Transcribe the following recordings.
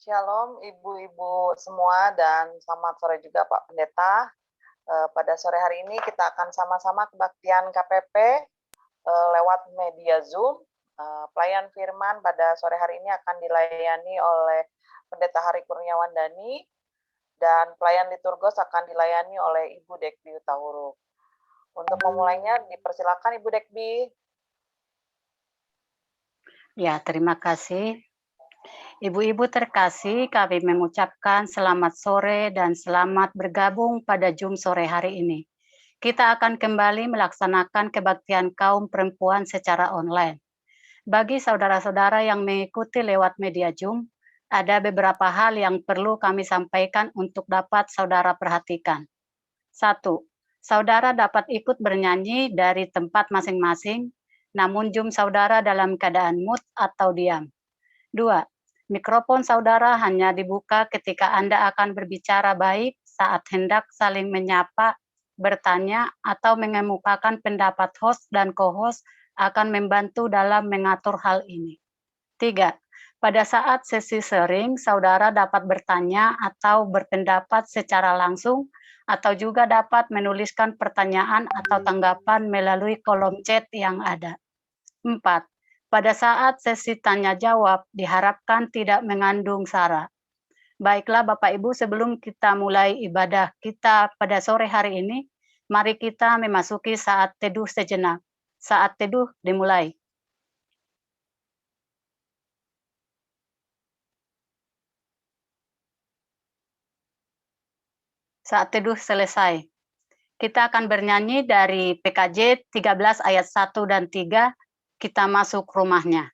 Shalom ibu-ibu semua dan selamat sore juga Pak Pendeta. Pada sore hari ini kita akan sama-sama kebaktian KPP lewat media Zoom. Pelayan firman pada sore hari ini akan dilayani oleh Pendeta Hari Kurniawan Dhani dan pelayan liturgos akan dilayani oleh Ibu Dekbi Utahuruk. Untuk memulainya dipersilakan Ibu Dekbi. Ya, terima kasih. Ibu-ibu terkasih, kami mengucapkan selamat sore dan selamat bergabung pada Zoom sore hari ini. Kita akan kembali melaksanakan kebaktian kaum perempuan secara online. Bagi saudara-saudara yang mengikuti lewat media Zoom, ada beberapa hal yang perlu kami sampaikan untuk dapat saudara perhatikan. 1. Saudara dapat ikut bernyanyi dari tempat masing-masing, namun Zoom saudara dalam keadaan mute atau diam. 2. Mikrofon saudara hanya dibuka ketika Anda akan berbicara baik saat hendak saling menyapa, bertanya, atau mengemukakan pendapat host dan co-host akan membantu dalam mengatur hal ini. 3. Pada saat sesi sharing, saudara dapat bertanya atau berpendapat secara langsung, atau juga dapat menuliskan pertanyaan atau tanggapan melalui kolom chat yang ada. 4. Pada saat sesi tanya-jawab, diharapkan tidak mengandung sara. Baiklah Bapak Ibu, sebelum kita mulai ibadah kita pada sore hari ini, mari kita memasuki saat teduh sejenak. Saat teduh dimulai. Saat teduh selesai. Kita akan bernyanyi dari PKJ 13 ayat 1 dan 3, kita masuk rumahnya.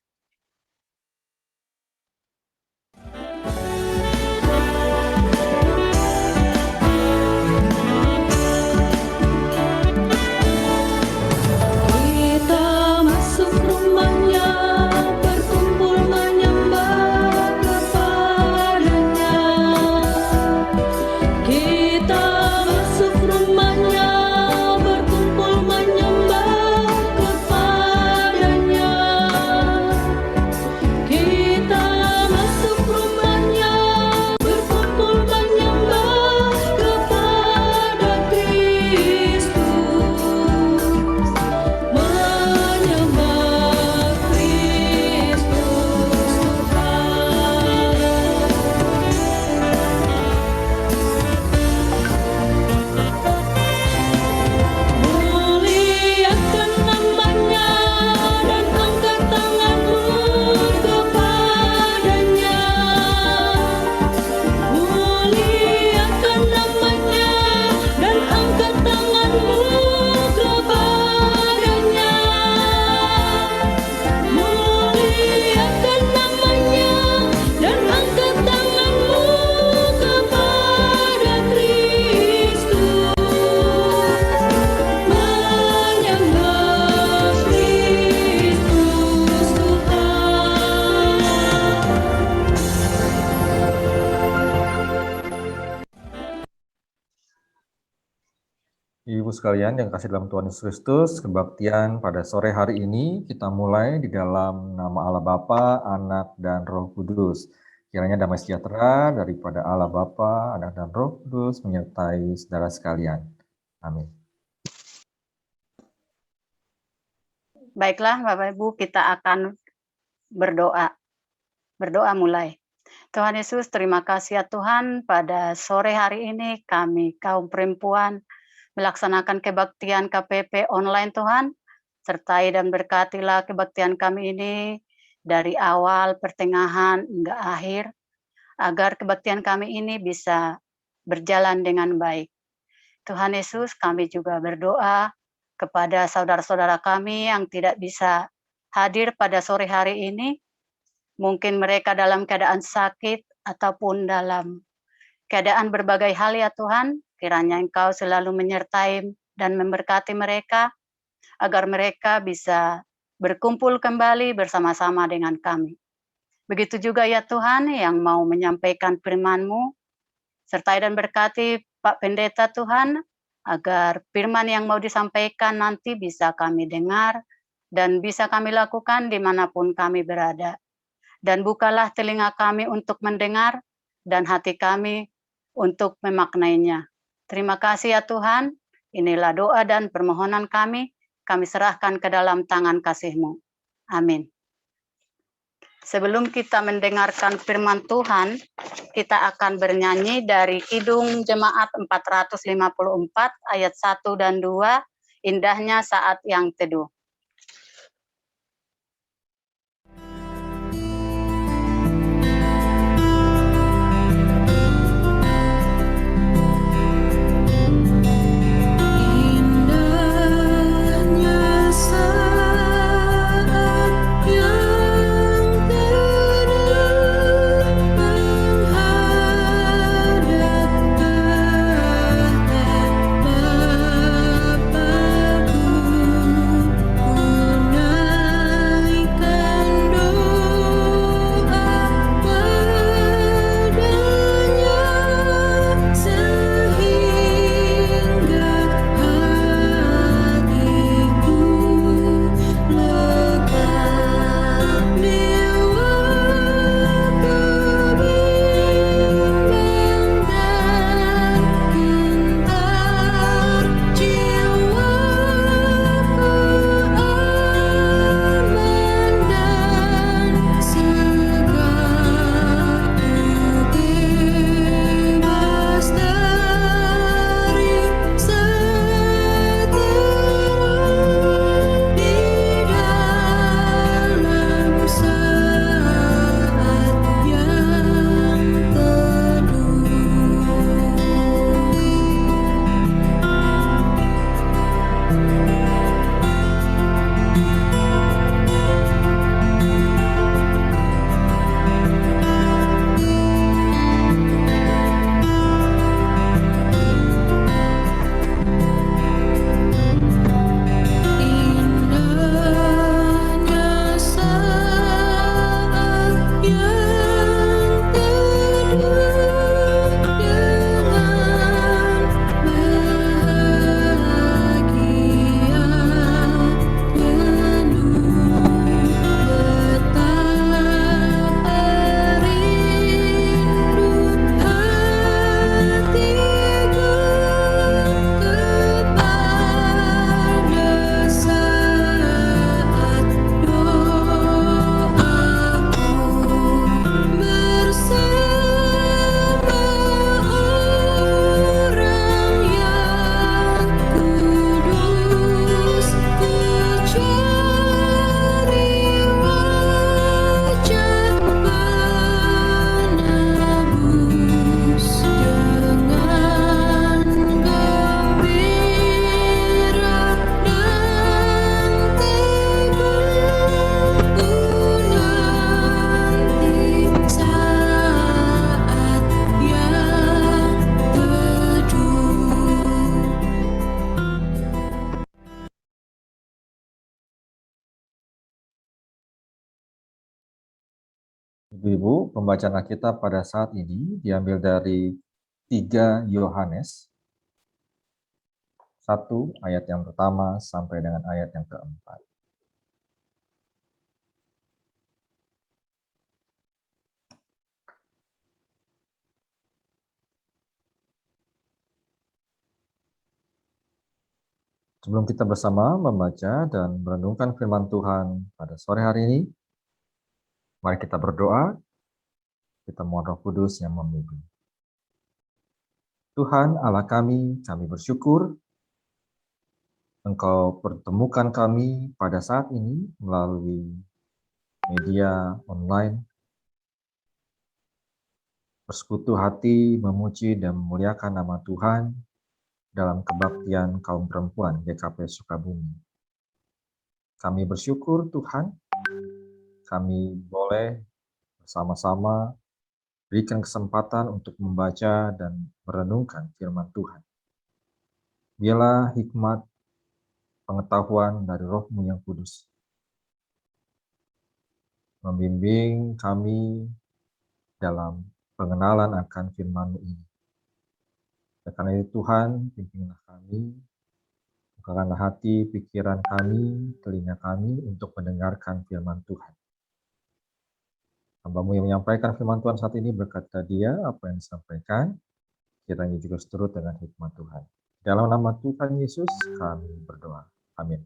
Ibu sekalian yang kasih dalam Tuhan Yesus Kristus, kebaktian pada sore hari ini kita mulai di dalam nama Allah Bapa, Anak, dan Roh Kudus. Kiranya damai sejahtera daripada Allah Bapa, Anak, dan Roh Kudus menyertai saudara sekalian. Amin. Baiklah Bapak Ibu, kita akan berdoa. Berdoa mulai. Tuhan Yesus, terima kasih ya Tuhan, pada sore hari ini kami kaum perempuan melaksanakan kebaktian KPP online Tuhan, sertai dan berkatilah kebaktian kami ini dari awal, pertengahan, hingga akhir, agar kebaktian kami ini bisa berjalan dengan baik. Tuhan Yesus, kami juga berdoa kepada saudara-saudara kami yang tidak bisa hadir pada sore hari ini, mungkin mereka dalam keadaan sakit ataupun dalam keadaan berbagai hal ya Tuhan, kiranya Engkau selalu menyertai dan memberkati mereka, agar mereka bisa berkumpul kembali bersama-sama dengan kami. Begitu juga ya Tuhan yang mau menyampaikan firman-Mu, sertai dan berkati Pak Pendeta Tuhan, agar firman yang mau disampaikan nanti bisa kami dengar dan bisa kami lakukan dimanapun kami berada. Dan bukalah telinga kami untuk mendengar dan hati kami untuk memaknainya. Terima kasih ya Tuhan, inilah doa dan permohonan kami serahkan ke dalam tangan kasih-Mu. Amin. Sebelum kita mendengarkan firman Tuhan, kita akan bernyanyi dari Kidung Jemaat 454 ayat 1 dan 2, Indahnya Saat yang Teduh. Ibu-ibu, pembacaan Alkitab pada saat ini diambil dari 3 Yohanes 1 ayat yang pertama sampai dengan ayat yang keempat. Sebelum kita bersama membaca dan merenungkan firman Tuhan pada sore hari ini, mari kita berdoa, kita mohon Roh Kudus yang memimpin. Tuhan Allah kami bersyukur Engkau pertemukan kami pada saat ini melalui media online, bersekutu hati memuji dan memuliakan nama Tuhan dalam kebaktian kaum perempuan GKP Sukabumi. Kami bersyukur Tuhan, kami boleh bersama-sama berikan kesempatan untuk membaca dan merenungkan firman Tuhan. Biarlah hikmat pengetahuan dari Roh-Mu yang kudus membimbing kami dalam pengenalan akan firman-Mu ini. Karena itu Tuhan, pimpinlah kami, bukakanlah hati, pikiran kami, telinga kami untuk mendengarkan firman Tuhan. Hamba-Mu yang menyampaikan firman Tuhan saat ini, berkata dia apa yang disampaikan, kiranya juga seturut dengan hikmat Tuhan. Dalam nama Tuhan Yesus kami berdoa. Amin.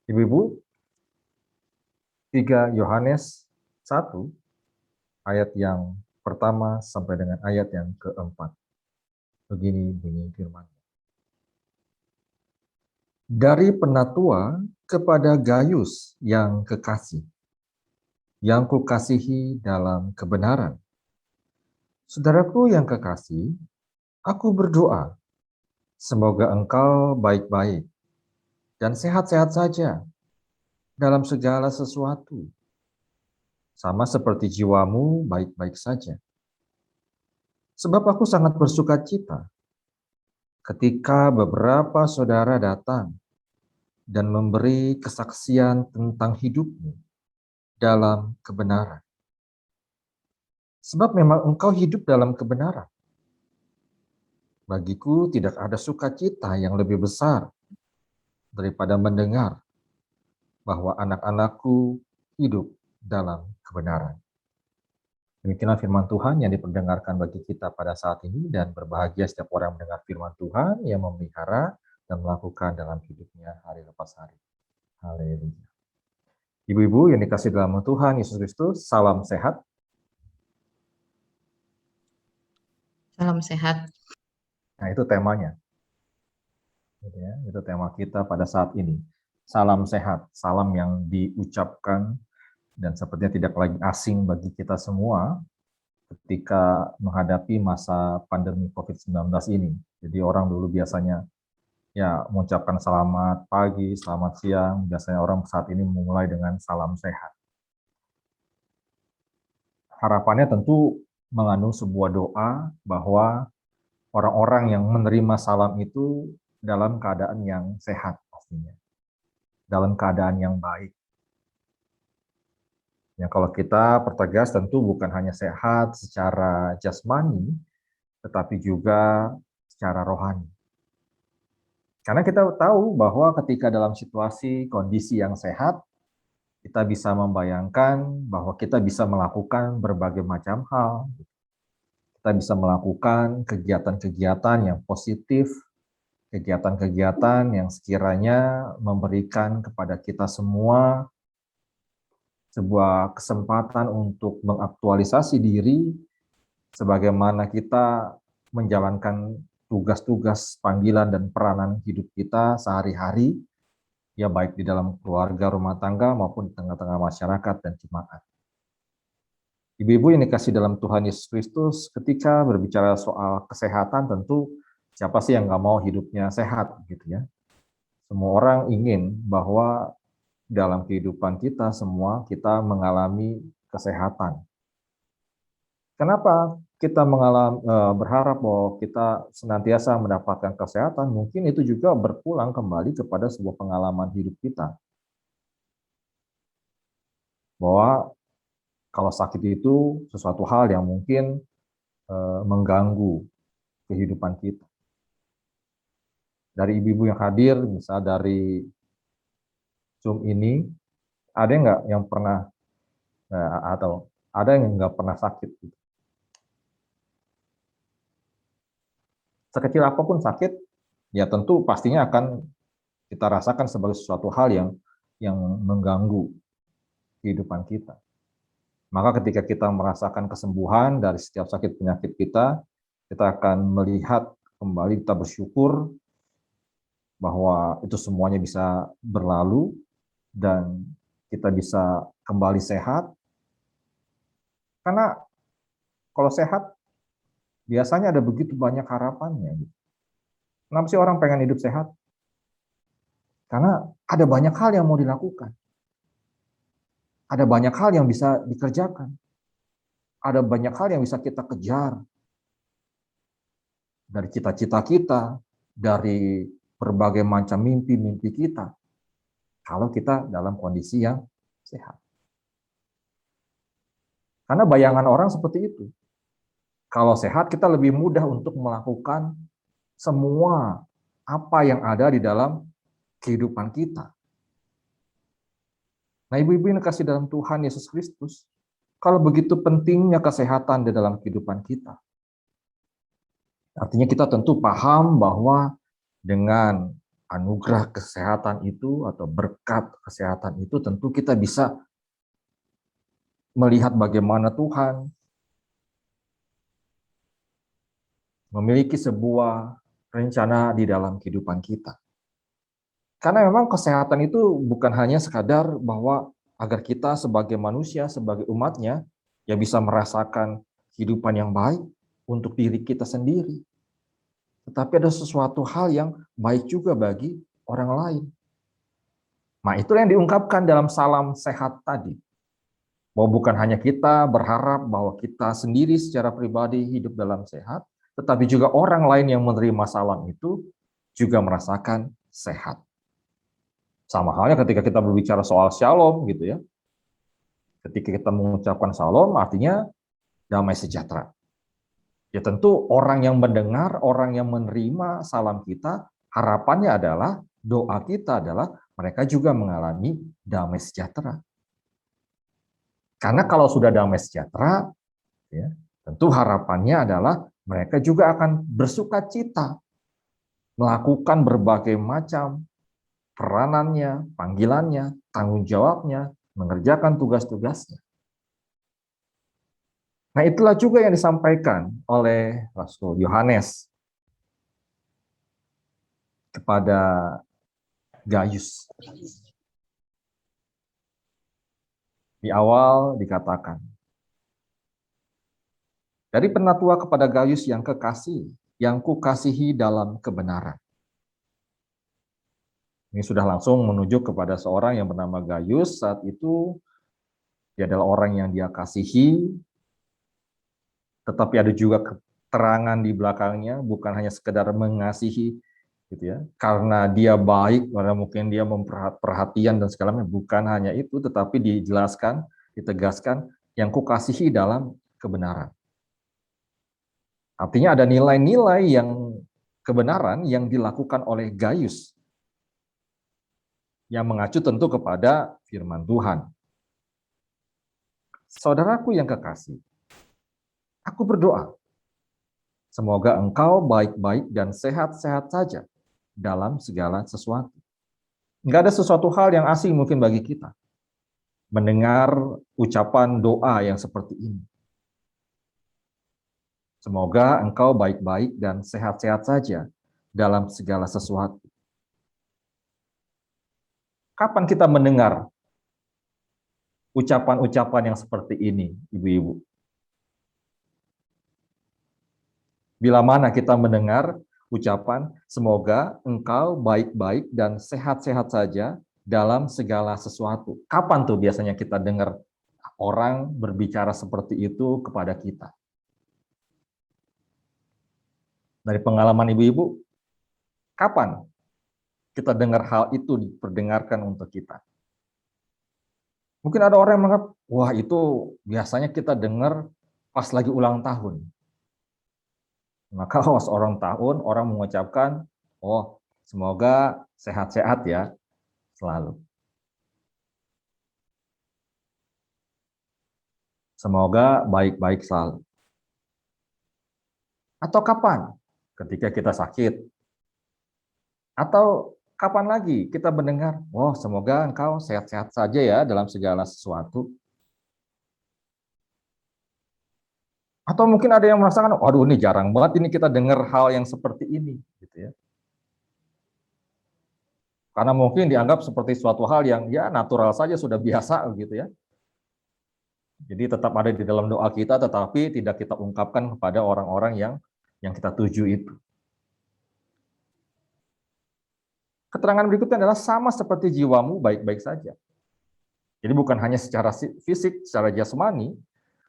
Ibu-ibu, 3 Yohanes 1 ayat yang pertama sampai dengan ayat yang keempat. Begini bunyi firman. Dari penatua kepada Gayus yang kekasih, yang kukasihi dalam kebenaran. Saudaraku yang kekasih, aku berdoa, semoga engkau baik-baik dan sehat-sehat saja dalam segala sesuatu, sama seperti jiwamu baik-baik saja. Sebab aku sangat bersuka cita ketika beberapa saudara datang dan memberi kesaksian tentang hidupmu dalam kebenaran. Sebab memang engkau hidup dalam kebenaran. Bagiku tidak ada sukacita yang lebih besar daripada mendengar bahwa anak-anakku hidup dalam kebenaran. Demikianlah firman Tuhan yang diperdengarkan bagi kita pada saat ini, dan berbahagia setiap orang mendengar firman Tuhan yang memelihara dan melakukan dalam hidupnya hari lepas hari. Haleluya. Ibu-ibu yang dikasih dalam Tuhan Yesus Kristus, salam sehat. Salam sehat. Nah, itu temanya. Itu tema kita pada saat ini. Salam sehat, salam yang diucapkan dan sepertinya tidak lagi asing bagi kita semua ketika menghadapi masa pandemi COVID-19 ini. Jadi orang dulu biasanya ya mengucapkan selamat pagi, selamat siang, biasanya orang saat ini memulai dengan salam sehat. Harapannya tentu mengandung sebuah doa bahwa orang-orang yang menerima salam itu dalam keadaan yang sehat pastinya, dalam keadaan yang baik. Ya, kalau kita pertegas tentu bukan hanya sehat secara jasmani, tetapi juga secara rohani. Karena kita tahu bahwa ketika dalam situasi kondisi yang sehat, kita bisa membayangkan bahwa kita bisa melakukan berbagai macam hal. Kita bisa melakukan kegiatan-kegiatan yang positif, kegiatan-kegiatan yang sekiranya memberikan kepada kita semua sebuah kesempatan untuk mengaktualisasi diri sebagaimana kita menjalankan tugas-tugas panggilan dan peranan hidup kita sehari-hari, ya baik di dalam keluarga, rumah tangga, maupun di tengah-tengah masyarakat dan jemaat. Ibu-ibu yang dikasih dalam Tuhan Yesus Kristus, ketika berbicara soal kesehatan, tentu siapa sih yang nggak mau hidupnya sehat, gitu ya. Semua orang ingin bahwa dalam kehidupan kita semua, kita mengalami kesehatan. Kenapa kita berharap bahwa kita senantiasa mendapatkan kesehatan? Mungkin itu juga berpulang kembali kepada sebuah pengalaman hidup kita. Bahwa kalau sakit itu sesuatu hal yang mungkin mengganggu kehidupan kita. Dari ibu-ibu yang hadir, misalnya dari Zoom ini, ada nggak yang pernah atau ada yang nggak pernah sakit? Sekecil apapun sakit, ya tentu pastinya akan kita rasakan sebagai sesuatu hal yang mengganggu kehidupan kita. Maka ketika kita merasakan kesembuhan dari setiap sakit penyakit kita akan melihat kembali, kita bersyukur bahwa itu semuanya bisa berlalu dan kita bisa kembali sehat. Karena kalau sehat, biasanya ada begitu banyak harapannya. Kenapa sih orang pengen hidup sehat? Karena ada banyak hal yang mau dilakukan. Ada banyak hal yang bisa dikerjakan. Ada banyak hal yang bisa kita kejar. Dari cita-cita kita, dari berbagai macam mimpi-mimpi kita. Kalau kita dalam kondisi yang sehat. Karena bayangan orang seperti itu. Kalau sehat, kita lebih mudah untuk melakukan semua apa yang ada di dalam kehidupan kita. Nah, ibu-ibu yang kasih dalam Tuhan Yesus Kristus, kalau begitu pentingnya kesehatan di dalam kehidupan kita, artinya kita tentu paham bahwa dengan anugerah kesehatan itu atau berkat kesehatan itu tentu kita bisa melihat bagaimana Tuhan memiliki sebuah rencana di dalam kehidupan kita. Karena memang kesehatan itu bukan hanya sekadar bahwa agar kita sebagai manusia, sebagai umatnya, ya bisa merasakan kehidupan yang baik untuk diri kita sendiri. Tetapi ada sesuatu hal yang baik juga bagi orang lain. Nah, itulah yang diungkapkan dalam salam sehat tadi. Bahwa bukan hanya kita berharap bahwa kita sendiri secara pribadi hidup dalam sehat, tetapi juga orang lain yang menerima salam itu juga merasakan sehat. Sama halnya ketika kita berbicara soal shalom gitu ya. Ketika kita mengucapkan shalom artinya damai sejahtera. Ya tentu orang yang mendengar, orang yang menerima salam kita, harapannya adalah, doa kita adalah mereka juga mengalami damai sejahtera. Karena kalau sudah damai sejahtera, ya, tentu harapannya adalah mereka juga akan bersuka cita melakukan berbagai macam peranannya, panggilannya, tanggung jawabnya, mengerjakan tugas-tugasnya. Nah, itulah juga yang disampaikan oleh Rasul Yohanes kepada Gaius. Di awal dikatakan, dari penatua kepada Gaius yang kekasih, yang kukasihi dalam kebenaran. Ini sudah langsung menuju kepada seorang yang bernama Gaius. Saat itu dia adalah orang yang dia kasihi, tetapi ada juga keterangan di belakangnya, bukan hanya sekedar mengasihi, gitu ya. Karena dia baik, karena mungkin dia memperhatian dan segala macam, bukan hanya itu, tetapi dijelaskan, ditegaskan, yang kukasihi dalam kebenaran. Artinya ada nilai-nilai yang kebenaran yang dilakukan oleh Gaius, yang mengacu tentu kepada firman Tuhan. Saudaraku yang kekasih, aku berdoa, semoga engkau baik-baik dan sehat-sehat saja dalam segala sesuatu. Enggak ada sesuatu hal yang asing mungkin bagi kita mendengar ucapan doa yang seperti ini. Semoga engkau baik-baik dan sehat-sehat saja dalam segala sesuatu. Kapan kita mendengar ucapan-ucapan yang seperti ini, ibu-ibu? Bila mana kita mendengar ucapan, semoga engkau baik-baik dan sehat-sehat saja dalam segala sesuatu. Kapan tuh biasanya kita dengar orang berbicara seperti itu kepada kita? Dari pengalaman ibu-ibu, kapan kita dengar hal itu diperdengarkan untuk kita? Mungkin ada orang yang menganggap, wah itu biasanya kita dengar pas lagi ulang tahun. Maka pas orang tahun, orang mengucapkan, oh semoga sehat-sehat ya selalu. Semoga baik-baik selalu. Atau kapan? Ketika kita sakit. Atau kapan lagi kita mendengar, oh semoga engkau sehat-sehat saja ya dalam segala sesuatu. Atau mungkin ada yang merasakan, waduh ini jarang banget ini kita dengar hal yang seperti ini, gitu ya. Karena mungkin dianggap seperti suatu hal yang ya natural saja, sudah biasa gitu ya. Jadi tetap ada di dalam doa kita, tetapi tidak kita ungkapkan kepada orang-orang yang kita tuju itu. Keterangan berikutnya adalah sama seperti jiwamu baik-baik saja. Jadi bukan hanya secara fisik, secara jasmani,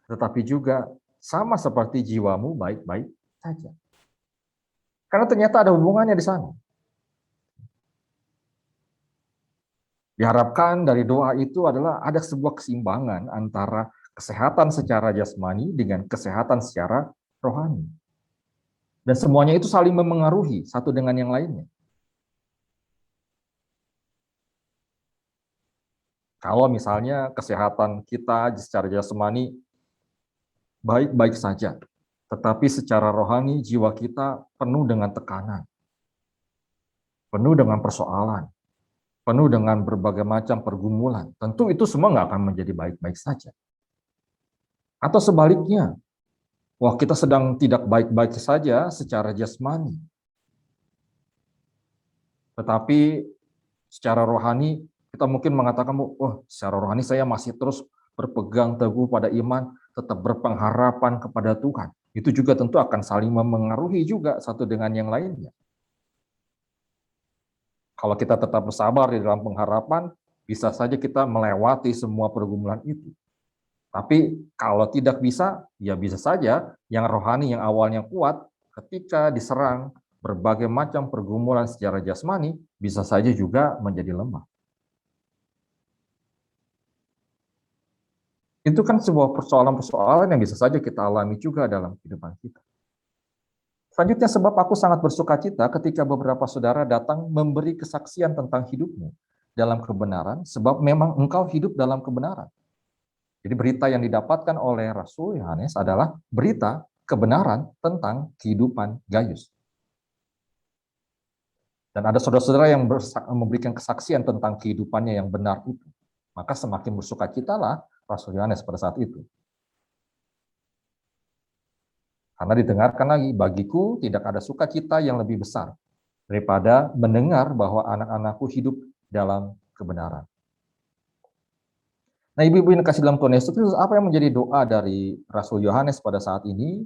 tetapi juga sama seperti jiwamu baik-baik saja. Karena ternyata ada hubungannya di sana. Diharapkan dari doa itu adalah ada sebuah keseimbangan antara kesehatan secara jasmani dengan kesehatan secara rohani. Dan semuanya itu saling memengaruhi satu dengan yang lainnya. Kalau misalnya kesehatan kita secara jasmani baik-baik saja, tetapi secara rohani jiwa kita penuh dengan tekanan, penuh dengan persoalan, penuh dengan berbagai macam pergumulan. Tentu itu semua nggak akan menjadi baik-baik saja. Atau sebaliknya, wah kita sedang tidak baik-baik saja secara jasmani, tetapi secara rohani kita mungkin mengatakan, wah secara rohani saya masih terus berpegang teguh pada iman, tetap berpengharapan kepada Tuhan. Itu juga tentu akan saling memengaruhi juga satu dengan yang lainnya. Kalau kita tetap bersabar di dalam pengharapan, bisa saja kita melewati semua pergumulan itu. Tapi kalau tidak bisa, ya bisa saja yang rohani yang awalnya kuat, ketika diserang berbagai macam pergumulan secara jasmani, bisa saja juga menjadi lemah. Itu kan sebuah persoalan-persoalan yang bisa saja kita alami juga dalam kehidupan kita. Selanjutnya, sebab aku sangat bersuka cita ketika beberapa saudara datang memberi kesaksian tentang hidupmu dalam kebenaran, sebab memang engkau hidup dalam kebenaran. Jadi berita yang didapatkan oleh Rasul Yohanes adalah berita kebenaran tentang kehidupan Gaius. Dan ada saudara-saudara yang memberikan kesaksian tentang kehidupannya yang benar itu. Maka semakin bersukacitalah Rasul Yohanes pada saat itu. Karena didengarkan lagi, bagiku tidak ada sukacita yang lebih besar daripada mendengar bahwa anak-anakku hidup dalam kebenaran. Nah, ibu-ibu yang kasih dalam Tuhan Yesus Kristus, apa yang menjadi doa dari Rasul Yohanes pada saat ini?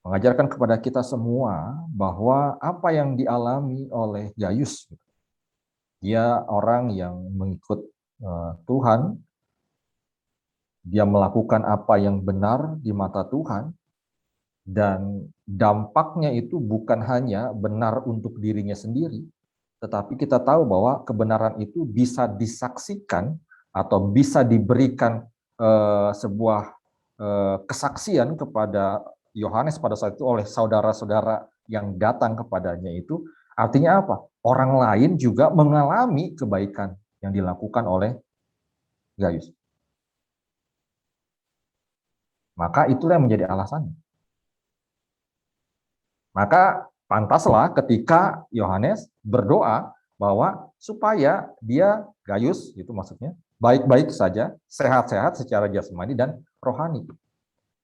Mengajarkan kepada kita semua bahwa apa yang dialami oleh Gaius, dia orang yang mengikut Tuhan, dia melakukan apa yang benar di mata Tuhan, dan dampaknya itu bukan hanya benar untuk dirinya sendiri, tetapi kita tahu bahwa kebenaran itu bisa disaksikan atau bisa diberikan sebuah kesaksian kepada Yohanes pada saat itu oleh saudara-saudara yang datang kepadanya itu. Artinya apa? Orang lain juga mengalami kebaikan yang dilakukan oleh Gaius. Maka itulah yang menjadi alasannya. Maka pantaslah ketika Yohanes berdoa bahwa supaya dia, Gaius itu maksudnya, baik-baik saja, sehat-sehat secara jasmani dan rohani.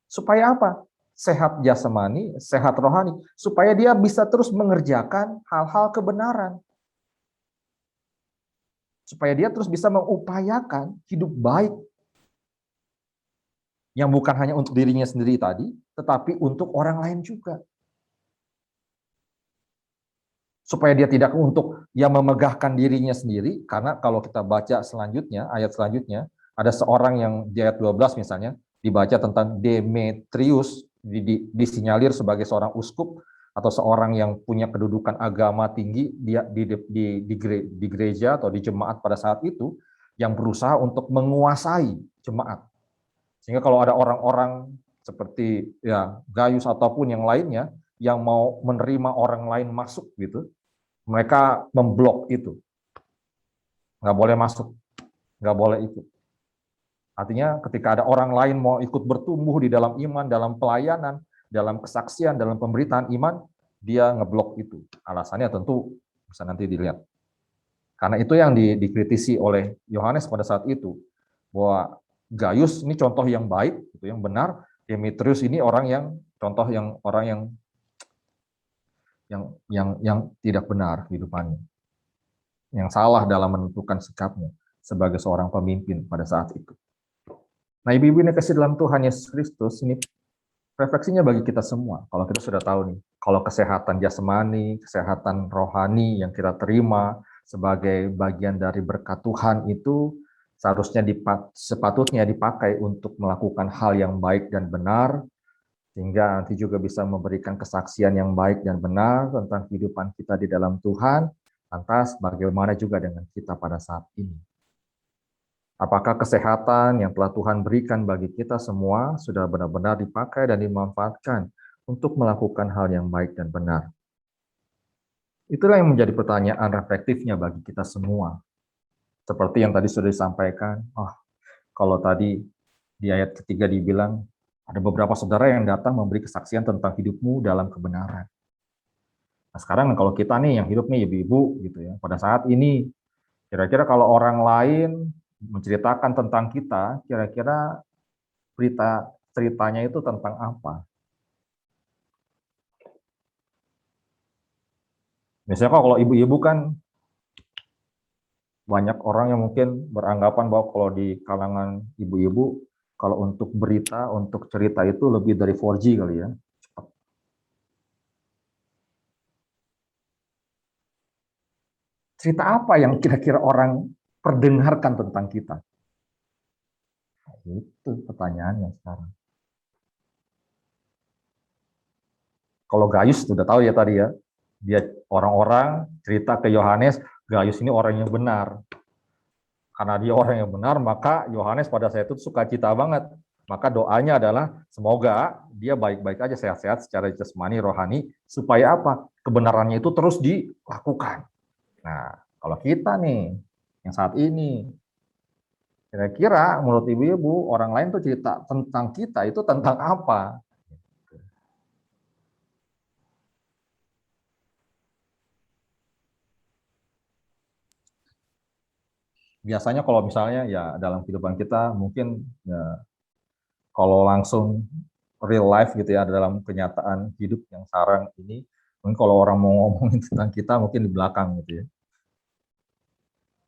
Supaya apa? Sehat jasmani, sehat rohani. Supaya dia bisa terus mengerjakan hal-hal kebenaran. Supaya dia terus bisa mengupayakan hidup baik. Yang bukan hanya untuk dirinya sendiri tadi, tetapi untuk orang lain juga. Supaya dia tidak untuk memegahkan dirinya sendiri, karena kalau kita baca selanjutnya, ayat selanjutnya, ada seorang yang di ayat 12 misalnya, dibaca tentang Demetrius, disinyalir sebagai seorang uskup, atau seorang yang punya kedudukan agama tinggi dia di gereja atau di jemaat pada saat itu, yang berusaha untuk menguasai jemaat. Sehingga kalau ada orang-orang seperti Gaius ataupun yang lainnya, yang mau menerima orang lain masuk gitu, mereka memblok itu. Nggak boleh masuk, nggak boleh ikut. Artinya ketika ada orang lain mau ikut bertumbuh di dalam iman, dalam pelayanan, dalam kesaksian, dalam pemberitaan iman, dia ngeblok itu. Alasannya tentu bisa nanti dilihat. Karena itu yang dikritisi oleh Yohanes pada saat itu, bahwa Gaius ini contoh yang baik, itu yang benar. Demetrius ini orang yang contoh yang orang yang tidak benar kehidupannya, yang salah dalam menentukan sikapnya sebagai seorang pemimpin pada saat itu. Nah, ibu-ibu yang kasih dalam Tuhan Yesus Kristus, ini refleksinya bagi kita semua. Kalau kita sudah tahu nih, kalau kesehatan jasmani, kesehatan rohani yang kita terima sebagai bagian dari berkat Tuhan itu seharusnya sepatutnya dipakai untuk melakukan hal yang baik dan benar, sehingga nanti juga bisa memberikan kesaksian yang baik dan benar tentang kehidupan kita di dalam Tuhan. Lantas bagaimana juga dengan kita pada saat ini? Apakah kesehatan yang telah Tuhan berikan bagi kita semua sudah benar-benar dipakai dan dimanfaatkan untuk melakukan hal yang baik dan benar? Itulah yang menjadi pertanyaan reflektifnya bagi kita semua. Seperti yang tadi sudah disampaikan, kalau tadi di ayat ketiga dibilang, ada beberapa saudara yang datang memberi kesaksian tentang hidupmu dalam kebenaran. Nah sekarang kalau kita nih yang hidup nih ibu-ibu gitu ya, pada saat ini kira-kira kalau orang lain menceritakan tentang kita, kira-kira ceritanya itu tentang apa? Misalnya kalau ibu-ibu kan banyak orang yang mungkin beranggapan bahwa kalau di kalangan ibu-ibu, kalau untuk berita, untuk cerita itu lebih dari 4G kali ya. Cepat. Cerita apa yang kira-kira orang perdengarkan tentang kita? Nah, itu pertanyaannya sekarang. Kalau Gayus sudah tahu ya tadi ya, dia orang-orang cerita ke Yohanes, Gayus ini orang yang benar. Karena dia orang yang benar, maka Yohanes pada saat itu sukacita banget. Maka doanya adalah semoga dia baik-baik aja, sehat-sehat secara jasmani, rohani, supaya apa? Kebenarannya itu terus dilakukan. Nah, kalau kita nih, yang saat ini, kira-kira menurut ibu-ibu, orang lain tuh cerita tentang kita itu tentang apa? Biasanya kalau misalnya ya dalam kehidupan kita mungkin ya, kalau langsung real life gitu ya dalam kenyataan hidup yang sekarang ini, mungkin kalau orang mau ngomongin tentang kita mungkin di belakang gitu ya.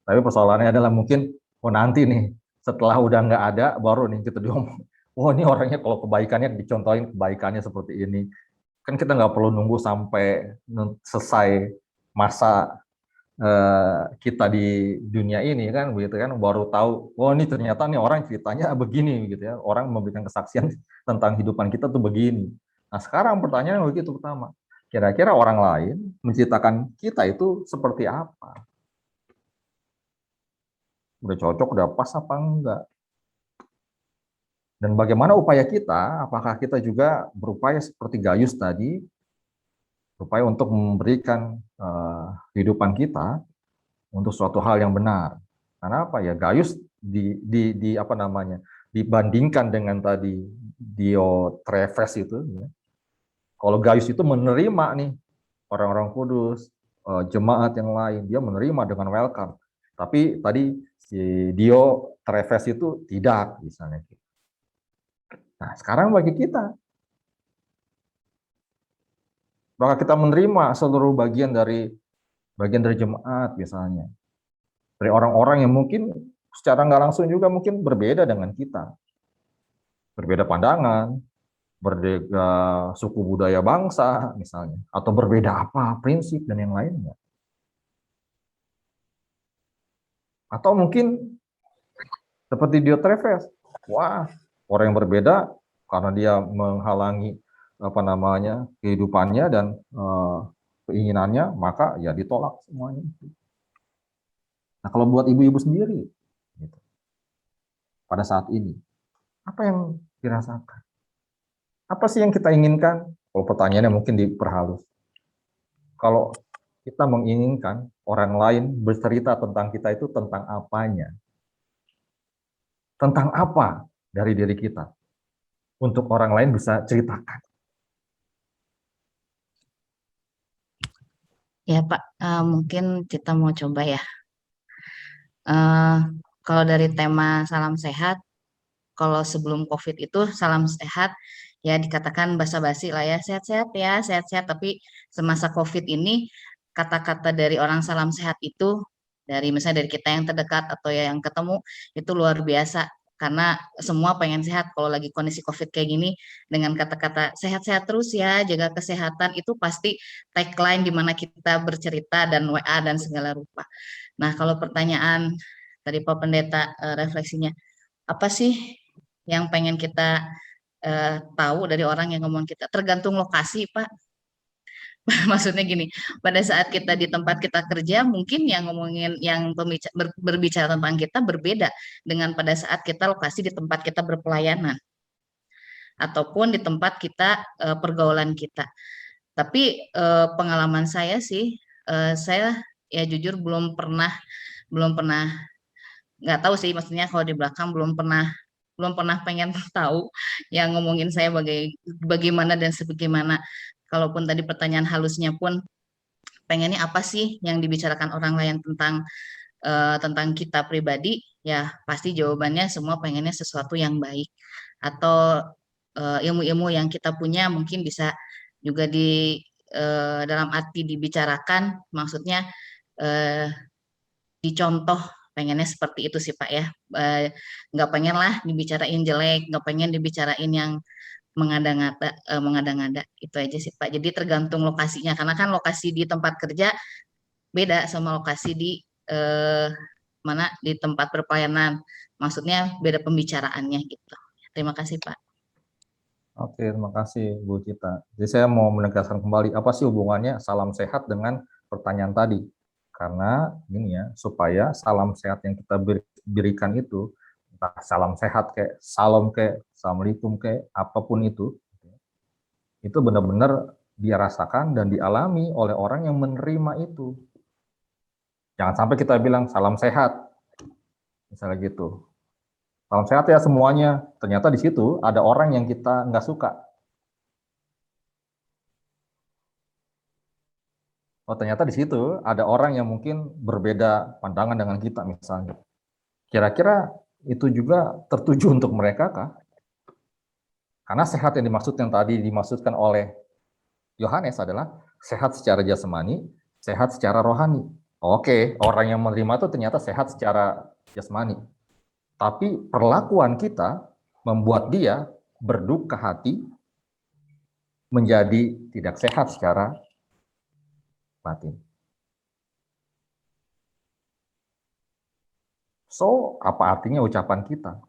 Tapi persoalannya adalah mungkin nanti nih setelah udah nggak ada baru nih kita diomong, ini orangnya kalau kebaikannya dicontohin kebaikannya seperti ini. Kan kita nggak perlu nunggu sampai selesai masa kita di dunia ini kan begitu kan baru tahu ini ternyata nih orang ceritanya begini gitu ya, orang memberikan kesaksian tentang kehidupan kita tuh begini. Nah sekarang pertanyaan begitu pertama, kira-kira orang lain menceritakan kita itu seperti apa, udah cocok, udah pas apa enggak, dan bagaimana upaya kita, apakah kita juga berupaya seperti Gayus tadi, berupaya untuk memberikan kehidupan kita untuk suatu hal yang benar. Karena apa ya, Gayus apa namanya, dibandingkan dengan tadi Diotrephes itu ya. Kalau Gayus itu menerima nih orang-orang kudus, jemaat yang lain, dia menerima dengan welcome. Tapi tadi si Diotrephes itu tidak misalnya. Nah, sekarang bagi kita, apakah kita menerima seluruh bagian dari jemaat misalnya, dari orang-orang yang mungkin secara nggak langsung juga mungkin berbeda dengan kita, berbeda pandangan, berbeda suku budaya bangsa misalnya, atau berbeda apa prinsip dan yang lainnya, atau mungkin seperti Diotrephes, orang yang berbeda karena dia menghalangi apa namanya kehidupannya dan keinginannya, maka ya ditolak semuanya. Nah kalau buat ibu-ibu sendiri gitu, pada saat ini apa yang dirasakan? Apa sih yang kita inginkan? Kalau pertanyaannya mungkin diperhalus. Kalau kita menginginkan orang lain bercerita tentang kita itu tentang apanya? Tentang apa dari diri kita? Untuk orang lain bisa ceritakan. Ya Pak, mungkin kita mau coba ya. Kalau dari tema salam sehat, kalau sebelum COVID itu salam sehat, ya dikatakan basa-basi lah ya, sehat-sehat ya, sehat-sehat. Tapi semasa COVID ini, kata-kata dari orang salam sehat itu, dari misalnya dari kita yang terdekat atau ya yang ketemu, itu luar biasa. Karena semua pengen sehat. Kalau lagi kondisi COVID kayak gini, dengan kata-kata sehat-sehat terus ya, jaga kesehatan, itu pasti tagline di mana kita bercerita dan WA dan segala rupa. Nah, kalau pertanyaan tadi Pak Pendeta, refleksinya, apa sih yang pengen kita tahu dari orang yang ngomong kita? Tergantung lokasi, Pak. Maksudnya gini, pada saat kita di tempat kita kerja, mungkin yang ngomongin yang berbicara tentang kita berbeda dengan pada saat kita lokasi di tempat kita berpelayanan ataupun di tempat kita pergaulan kita. Tapi pengalaman saya sih, saya ya jujur belum pernah nggak tahu sih, maksudnya kalau di belakang belum pernah pengen tahu yang ngomongin saya bagaimana dan sebagaimana. Kalaupun tadi pertanyaan halusnya pun pengennya apa sih yang dibicarakan orang lain tentang kita pribadi, ya pasti jawabannya semua pengennya sesuatu yang baik atau ilmu-ilmu yang kita punya mungkin bisa juga dalam arti dibicarakan, maksudnya eh, dicontoh, pengennya seperti itu sih Pak ya. Eh, nggak pengen lah dibicarain jelek, nggak pengen dibicarain yang mengada-ngada itu aja sih Pak. Jadi tergantung lokasinya karena kan lokasi di tempat kerja beda sama lokasi di eh, mana di tempat berpelayanan. Maksudnya beda pembicaraannya gitu. Terima kasih Pak. Oke, terima kasih Bu Cita. Jadi saya mau menegaskan kembali, apa sih hubungannya salam sehat dengan pertanyaan tadi? Karena ini ya, supaya salam sehat yang kita berikan itu, entah salam sehat kayak salam kayak assalamualaikum kayak apapun itu benar-benar dia rasakan dan dialami oleh orang yang menerima itu. Jangan sampai kita bilang salam sehat, misalnya gitu. Salam sehat ya semuanya. Ternyata di situ ada orang yang kita nggak suka. Oh, ternyata di situ ada orang yang mungkin berbeda pandangan dengan kita misalnya. Kira-kira itu juga tertuju untuk mereka kah? Karena sehat yang tadi dimaksudkan oleh Yohanes adalah sehat secara jasmani, sehat secara rohani. Oke, orang yang menerima itu ternyata sehat secara jasmani. Tapi perlakuan kita membuat dia berduka hati, menjadi tidak sehat secara batin. So, apa artinya ucapan kita?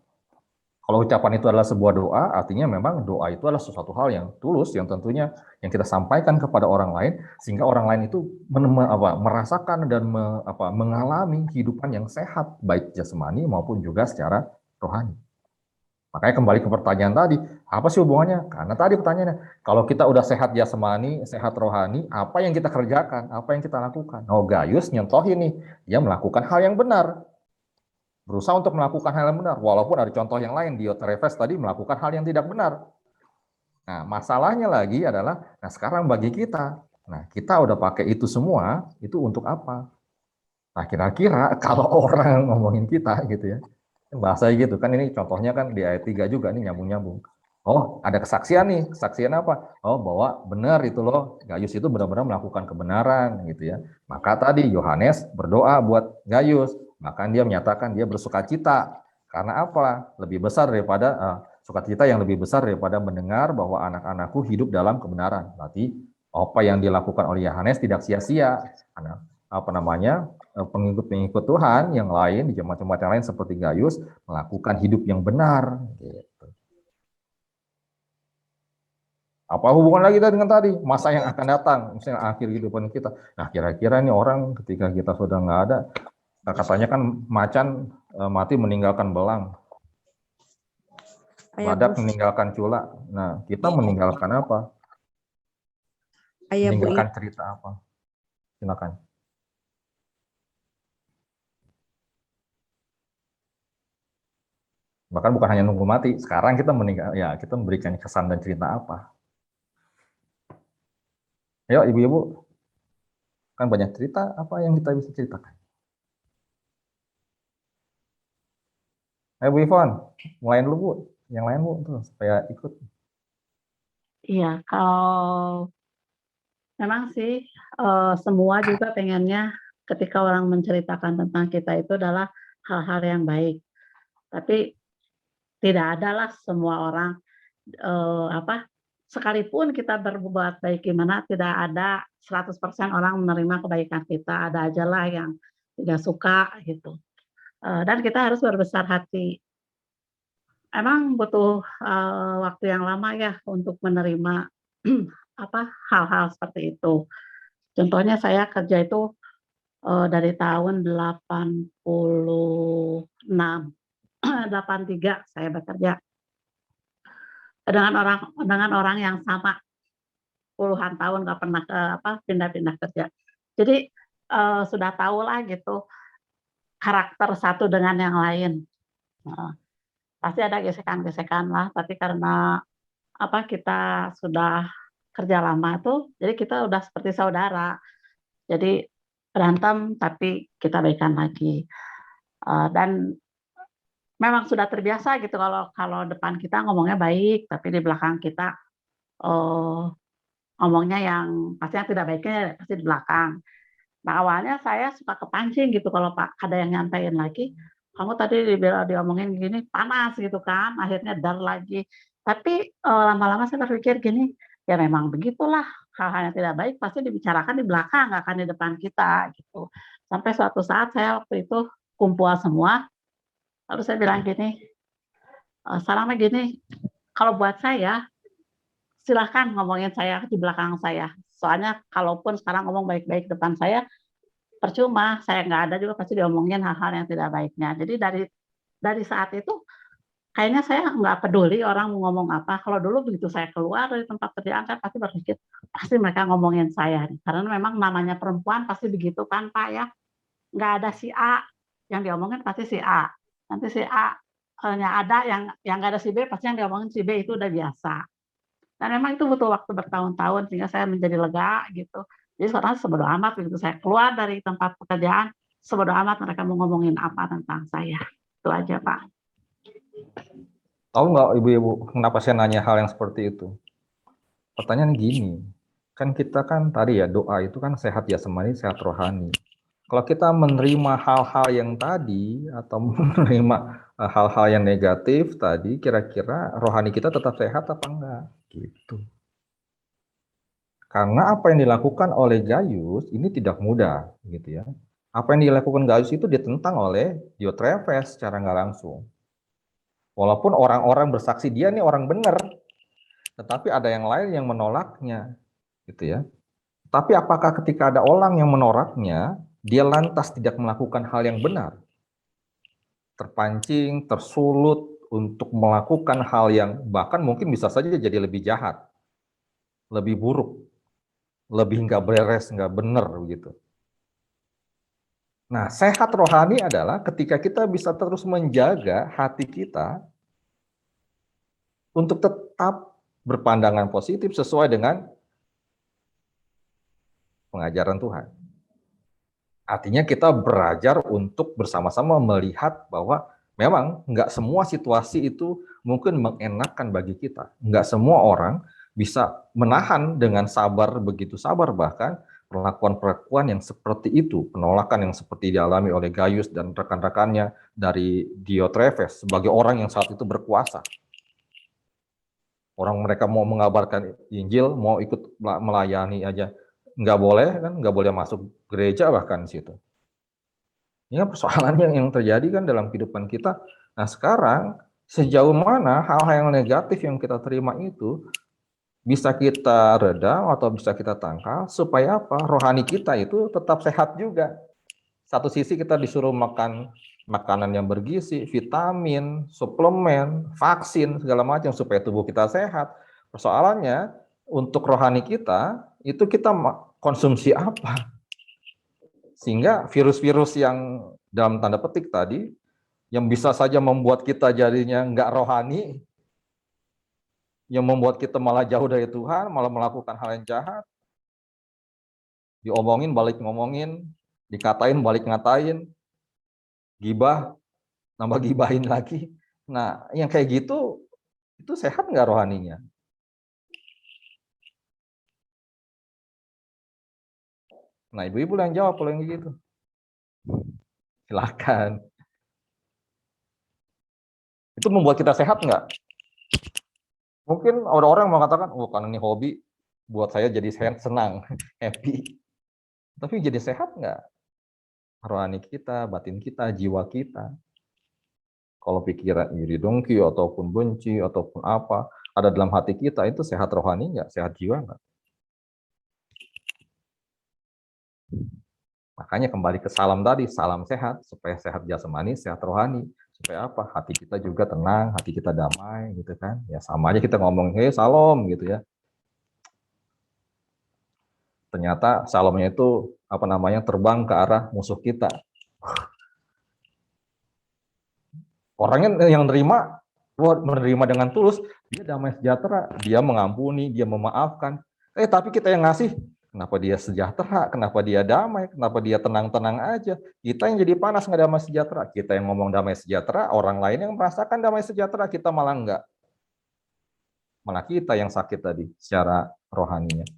Kalau ucapan itu adalah sebuah doa, artinya memang doa itu adalah sesuatu hal yang tulus, yang tentunya yang kita sampaikan kepada orang lain, sehingga orang lain itu merasakan dan mengalami kehidupan yang sehat, baik jasmani maupun juga secara rohani. Makanya kembali ke pertanyaan tadi, apa sih hubungannya? Karena tadi pertanyaannya, kalau kita udah sehat jasmani, sehat rohani, apa yang kita kerjakan, apa yang kita lakukan? Oh, Gayus nyontohin nih, dia melakukan hal yang benar. Berusaha untuk melakukan hal yang benar, walaupun ada contoh yang lain, Diotrephes tadi melakukan hal yang tidak benar. Nah, masalahnya lagi adalah, nah sekarang bagi kita, nah kita udah pakai itu semua, itu untuk apa? Nah, kira-kira kalau orang ngomongin kita gitu ya, bahasa gitu kan, ini contohnya kan di ayat 3 juga nih nyambung-nyambung. Oh, ada kesaksian nih. Kesaksian apa? Oh, bahwa benar itu loh, Gayus itu benar-benar melakukan kebenaran gitu ya. Maka tadi Yohanes berdoa buat Gayus, bahkan dia menyatakan dia bersukacita. Karena apa? Lebih besar daripada sukacita yang lebih besar daripada mendengar bahwa anak-anakku hidup dalam kebenaran. Berarti apa yang dilakukan oleh Yohanes tidak sia-sia. Karena pengikut-pengikut Tuhan yang lain di jemaat-jemaat yang lain seperti Gayus melakukan hidup yang benar. Gitu. Apa hubungan lagi kita dengan tadi masa yang akan datang, misalnya akhir kehidupan kita. Nah, kira-kira nih orang ketika kita sudah nggak ada, katanya kan macan mati meninggalkan belang, badak meninggalkan cula. Nah, kita meninggalkan apa? Meninggalkan cerita apa? Silakan. Bahkan bukan hanya nunggu mati, sekarang kita meninggal, ya kita memberikan kesan dan cerita apa? Ayo ibu-ibu, kan banyak cerita, apa yang kita bisa ceritakan? Ayo Bu Ivon, mulai dulu Bu, yang lain Bu, tuh, supaya ikut. Iya, kalau memang sih semua juga pengennya ketika orang menceritakan tentang kita itu adalah hal-hal yang baik. Tapi tidak adalah semua orang sekalipun kita berbuat baik gimana, tidak ada 100% orang menerima kebaikan kita, ada aja lah yang tidak suka gitu. Dan kita harus berbesar hati. Emang butuh waktu yang lama ya untuk menerima hal-hal seperti itu. Contohnya saya kerja itu dari tahun 86, 83 saya bekerja dengan orang yang sama puluhan tahun nggak pernah pindah-pindah kerja. Jadi sudah tahu lah gitu karakter satu dengan yang lain. Nah, pasti ada gesekan-gesekan lah, tapi karena kita sudah kerja lama tuh, jadi kita udah seperti saudara. Jadi berantem tapi kita baikan lagi. Dan memang sudah terbiasa gitu kalau kalau depan kita ngomongnya baik, tapi di belakang kita eh, ngomongnya yang pasti yang tidak baiknya pasti di belakang. Nah, awalnya saya suka kepancing gitu kalau Pak ada yang nyampein lagi, kamu tadi diomongin gini panas gitu kan, akhirnya dar lagi. Tapi lama-lama saya berpikir gini, ya memang begitulah, hal-hal yang tidak baik pasti dibicarakan di belakang, nggak akan di depan kita gitu. Sampai suatu saat saya waktu itu kumpul semua, lalu saya bilang gini, salamnya gini, kalau buat saya silahkan ngomongin saya di belakang saya. Soalnya kalaupun sekarang ngomong baik-baik depan saya, percuma, saya nggak ada juga pasti diomongin hal-hal yang tidak baiknya. Jadi dari saat itu kayaknya saya nggak peduli orang mau ngomong apa. Kalau dulu begitu saya keluar dari tempat kerjaan, saya pasti berpikir pasti mereka ngomongin saya. Karena memang namanya perempuan pasti begitu kan Pak ya. Nggak ada si A yang diomongin pasti si A. Nanti si A hanya ada yang nggak ada si B, pasti yang diomongin si B itu udah biasa. Dan memang itu butuh waktu bertahun-tahun sehingga saya menjadi lega gitu. Jadi sekarang sebodo amat begitu saya keluar dari tempat pekerjaan, sebodo amat mereka mau ngomongin apa tentang saya. Itu aja Pak. Tahu nggak ibu-ibu kenapa saya nanya hal yang seperti itu? Pertanyaan gini, kan kita kan tadi ya doa itu kan sehat jasmani, sehat rohani. Kalau kita menerima hal-hal yang tadi atau menerima hal-hal yang negatif tadi, kira-kira rohani kita tetap sehat apa enggak? Gitu. Karena apa yang dilakukan oleh Gaius ini tidak mudah, gitu ya. Apa yang dilakukan Gaius itu ditentang oleh Diotrephes secara nggak langsung. Walaupun orang-orang bersaksi dia nih orang benar, tetapi ada yang lain yang menolaknya, gitu ya. Tapi apakah ketika ada orang yang menolaknya, dia lantas tidak melakukan hal yang benar? Terpancing, tersulut untuk melakukan hal yang bahkan mungkin bisa saja jadi lebih jahat, lebih buruk, lebih nggak beres, nggak benar begitu. Nah, sehat rohani adalah ketika kita bisa terus menjaga hati kita untuk tetap berpandangan positif sesuai dengan pengajaran Tuhan. Artinya kita belajar untuk bersama-sama melihat bahwa memang nggak semua situasi itu mungkin mengenakan bagi kita. Nggak semua orang bisa menahan dengan sabar, begitu sabar, bahkan perlakuan-perlakuan yang seperti itu, penolakan yang seperti dialami oleh Gaius dan rekan-rekannya dari Diotrephes sebagai orang yang saat itu berkuasa. Orang mereka mau mengabarkan Injil, mau ikut melayani aja, nggak boleh kan, nggak boleh masuk gereja bahkan di situ. Ini kan persoalan yang terjadi kan dalam kehidupan kita. Nah sekarang sejauh mana hal-hal yang negatif yang kita terima itu bisa kita redam atau bisa kita tangkal supaya apa? Rohani kita itu tetap sehat juga. Satu sisi kita disuruh makan makanan yang bergizi, vitamin, suplemen, vaksin, segala macam supaya tubuh kita sehat. Persoalannya untuk rohani kita, itu kita konsumsi apa? Sehingga virus-virus yang dalam tanda petik tadi, yang bisa saja membuat kita jadinya nggak rohani, yang membuat kita malah jauh dari Tuhan, malah melakukan hal yang jahat, diomongin balik ngomongin, dikatain balik ngatain, gibah, nambah gibahin lagi. Nah, yang kayak gitu, itu sehat nggak rohaninya? Nah, ibu-ibu yang jawab kalau yang gitu. Silakan. Itu membuat kita sehat nggak? Mungkin ada orang yang mengatakan, oh karena ini hobi, buat saya jadi senang, happy. Tapi jadi sehat nggak? Rohani kita, batin kita, jiwa kita. Kalau pikiran iri dengki, ataupun benci, ataupun apa, ada dalam hati kita, itu sehat rohani nggak? Sehat jiwa nggak? Makanya kembali ke salam tadi, salam sehat, supaya sehat jasmani, sehat rohani. Supaya apa? Hati kita juga tenang, hati kita damai, gitu kan. Ya sama aja kita ngomong, hey salam, gitu ya. Ternyata salamnya itu, terbang ke arah musuh kita. Orangnya yang menerima, menerima dengan tulus, dia damai sejahtera, dia mengampuni, dia memaafkan. Tapi kita yang ngasih, kenapa dia sejahtera, kenapa dia damai, kenapa dia tenang-tenang aja. Kita yang jadi panas nggak damai sejahtera. Kita yang ngomong damai sejahtera, orang lain yang merasakan damai sejahtera, kita malah enggak. Malah kita yang sakit tadi secara rohaninya.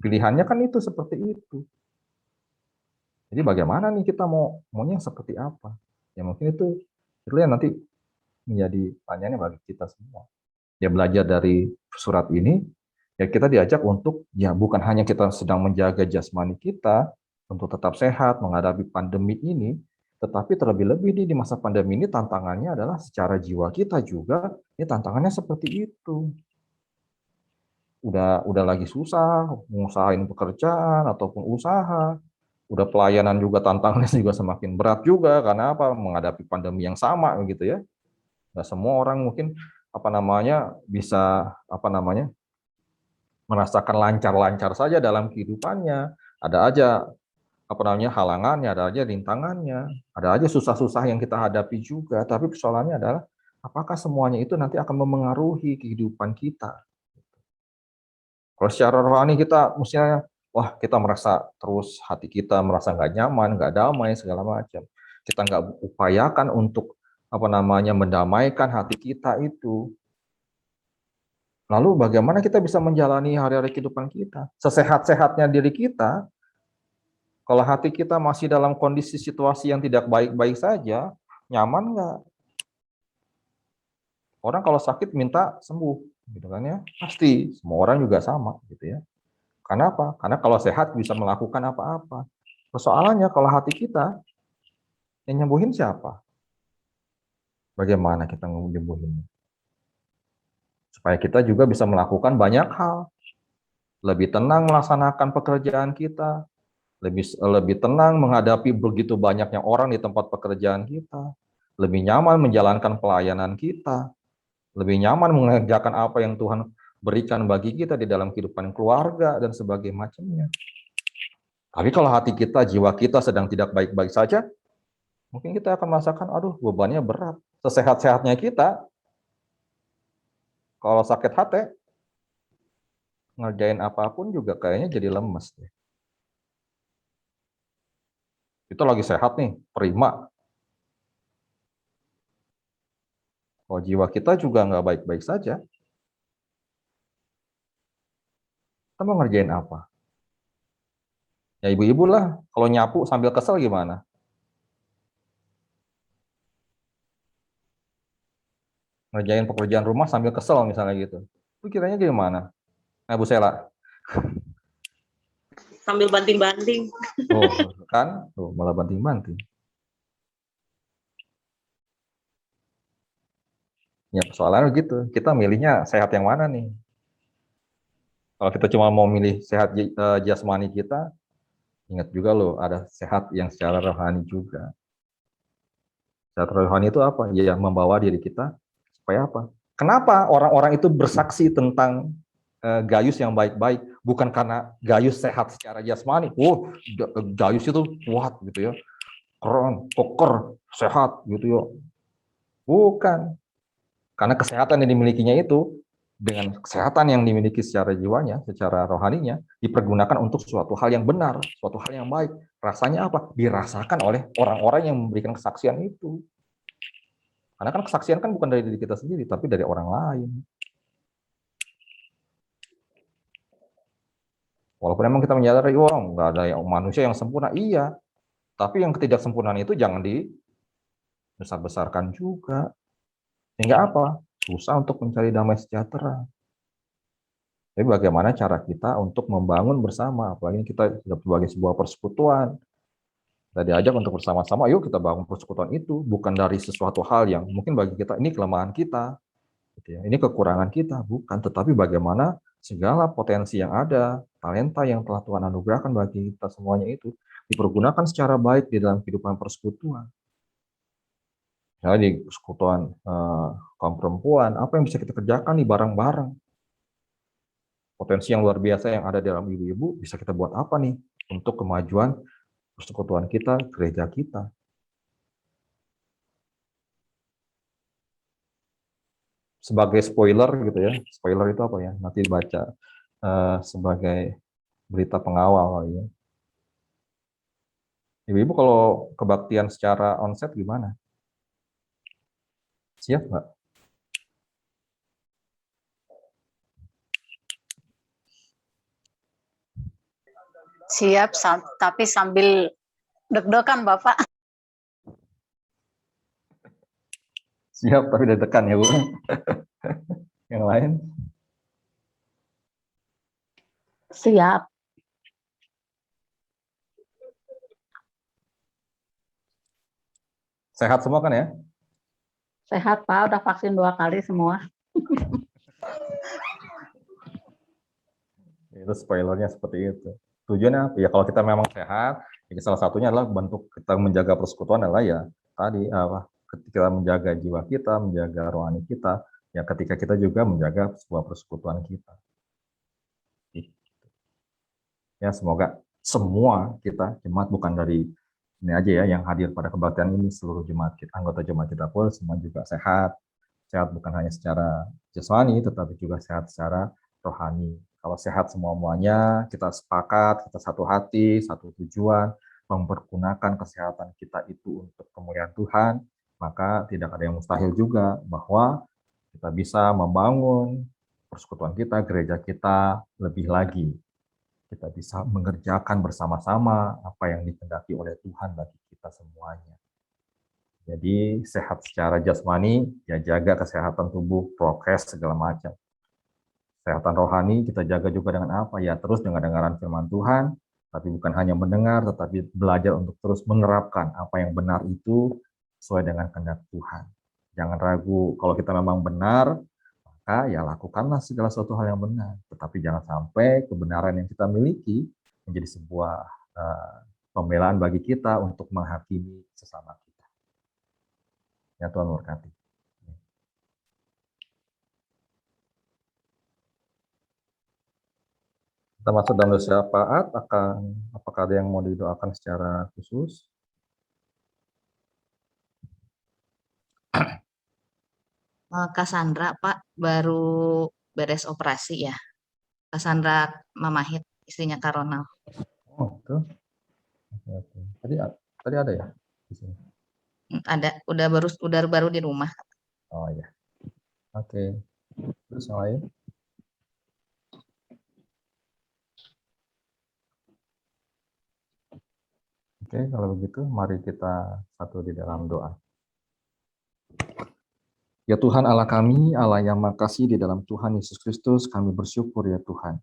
Pilihannya kan itu seperti itu. Jadi bagaimana nih kita maunya seperti apa? Ya mungkin itu yang nanti menjadi pertanyaannya bagi kita semua. Ya belajar dari surat ini, ya kita diajak untuk, ya bukan hanya kita sedang menjaga jasmani kita untuk tetap sehat menghadapi pandemi ini, tetapi terlebih-lebih di masa pandemi ini tantangannya adalah secara jiwa kita juga, ini tantangannya seperti itu. Udah lagi susah, ngusahain pekerjaan ataupun usaha, udah pelayanan juga tantangannya juga semakin berat juga, karena apa? Menghadapi pandemi yang sama gitu ya. Nggak semua orang mungkin bisa merasakan lancar-lancar saja dalam kehidupannya. Ada aja halangannya, ada aja rintangannya, ada aja susah-susah yang kita hadapi juga. Tapi persoalannya adalah apakah semuanya itu nanti akan memengaruhi kehidupan kita. Kalau secara rohani kita mestinya, wah kita merasa terus hati kita merasa nggak nyaman, nggak damai segala macam. Kita nggak upayakan untuk mendamaikan hati kita itu. Lalu bagaimana kita bisa menjalani hari-hari kehidupan kita? Sesehat-sehatnya diri kita, kalau hati kita masih dalam kondisi situasi yang tidak baik-baik saja, nyaman nggak? Orang kalau sakit minta sembuh, gitu kan ya? Pasti, semua orang juga sama, gitu ya. Karena apa? Karena kalau sehat bisa melakukan apa-apa. Persoalannya kalau hati kita, yang nyembuhin siapa? Bagaimana kita nyembuhinnya? Supaya kita juga bisa melakukan banyak hal. Lebih tenang melaksanakan pekerjaan kita, lebih tenang menghadapi begitu banyaknya orang di tempat pekerjaan kita, lebih nyaman menjalankan pelayanan kita, lebih nyaman mengerjakan apa yang Tuhan berikan bagi kita di dalam kehidupan keluarga dan sebagainya macamnya. Tapi kalau hati kita, jiwa kita sedang tidak baik-baik saja, mungkin kita akan merasakan, aduh bebannya berat. Sesehat-sehatnya kita, kalau sakit hati, ngerjain apapun juga kayaknya jadi lemes. Kita lagi sehat nih, prima. Kalau jiwa kita juga nggak baik-baik saja, kita mau ngerjain apa? Ya ibu-ibu lah, kalau nyapu sambil kesel gimana? Ngerjain pekerjaan rumah sambil kesel misalnya gitu. Itu kiranya gimana? Nah Bu Sela. Sambil banting-banting. Oh kan, tuh malah banting-banting. Ya persoalannya gitu, kita milihnya sehat yang mana nih? Kalau kita cuma mau milih sehat jasmani kita, ingat juga loh, ada sehat yang secara rohani juga. Sehat rohani itu apa? Ya membawa diri kita supaya apa? Kenapa orang-orang itu bersaksi tentang Gayus yang baik-baik? Bukan karena Gayus sehat secara jasmani. Oh, Gayus itu kuat gitu ya, keren, koker, sehat gitu ya. Bukan. Karena kesehatan yang dimilikinya itu, dengan kesehatan yang dimiliki secara jiwanya, secara rohaninya, dipergunakan untuk suatu hal yang benar, suatu hal yang baik. Rasanya apa? Dirasakan oleh orang-orang yang memberikan kesaksian itu. Karena kan kesaksian kan bukan dari diri kita sendiri, tapi dari orang lain. Walaupun memang kita menyadari, wah nggak ada manusia yang sempurna, iya. Tapi yang ketidaksempurnaan itu jangan dibesar-besarkan juga. Sehingga apa? Susah untuk mencari damai sejahtera. Tapi bagaimana cara kita untuk membangun bersama, apalagi kita sebagai sebuah persekutuan. Kita diajak untuk bersama-sama, yuk kita bangun persekutuan itu, bukan dari sesuatu hal yang mungkin bagi kita ini kelemahan kita, gitu ya, ini kekurangan kita, bukan, tetapi bagaimana segala potensi yang ada, talenta yang telah Tuhan anugerahkan bagi kita semuanya itu dipergunakan secara baik di dalam kehidupan persekutuan. Misalnya di persekutuan kaum perempuan, apa yang bisa kita kerjakan nih bareng-bareng? Potensi yang luar biasa yang ada dalam ibu-ibu bisa kita buat apa nih untuk kemajuan persekutuan kita, gereja kita. sebagai spoiler gitu ya. Spoiler itu apa ya? Nanti baca sebagai berita pengawal kali ya. Ibu-ibu kalau kebaktian secara onset gimana? Siap nggak? Siap, tapi sambil deg-degan Bapak. Siap, tapi deg-degan ya Bu. Yang lain? Siap. Sehat semua kan ya? Sehat Pak, udah vaksin 2 kali semua. Itu spoilernya seperti itu. Tujuannya apa? Ya kalau kita memang sehat, ya salah satunya adalah bentuk kita menjaga persekutuan adalah ya tadi apa? Ketika menjaga jiwa kita, menjaga rohani kita, ya ketika kita juga menjaga sebuah persekutuan kita. Ya semoga semua kita jemaat bukan dari ini aja ya yang hadir pada kebaktian ini, seluruh jemaat kita, anggota jemaat kita pun semua juga sehat. Sehat bukan hanya secara jasmani tetapi juga sehat secara rohani. Kalau sehat semua-muanya, kita sepakat, kita satu hati, satu tujuan, mempergunakan kesehatan kita itu untuk kemuliaan Tuhan, maka tidak ada yang mustahil juga bahwa kita bisa membangun persekutuan kita, gereja kita lebih lagi. Kita bisa mengerjakan bersama-sama apa yang dikehendaki oleh Tuhan bagi kita semuanya. Jadi sehat secara jasmani, ya jaga kesehatan tubuh, prokes segala macam. Kesehatan rohani kita jaga juga dengan apa? Ya terus dengan dengaran firman Tuhan, tapi bukan hanya mendengar, tetapi belajar untuk terus menerapkan apa yang benar itu sesuai dengan kehendak Tuhan. Jangan ragu, kalau kita memang benar, maka ya lakukanlah segala sesuatu hal yang benar. Tetapi jangan sampai kebenaran yang kita miliki menjadi sebuah pembelaan bagi kita untuk menghakimi sesama kita. Ya Tuhan berkati. Kita masuk dalam doa syafaat, apakah ada yang mau didoakan secara khusus? Cassandra, Pak, baru beres operasi ya. Cassandra Mamahit, istrinya Kak Ronald. Oh, itu. Oke. Tadi ada ya di sini. Ada, udah baru di rumah. Oh ya. Oke. Terus yang lain? Oke, kalau begitu mari kita satu di dalam doa. Ya Tuhan Allah kami, Allah yang makasih di dalam Tuhan Yesus Kristus, kami bersyukur ya Tuhan,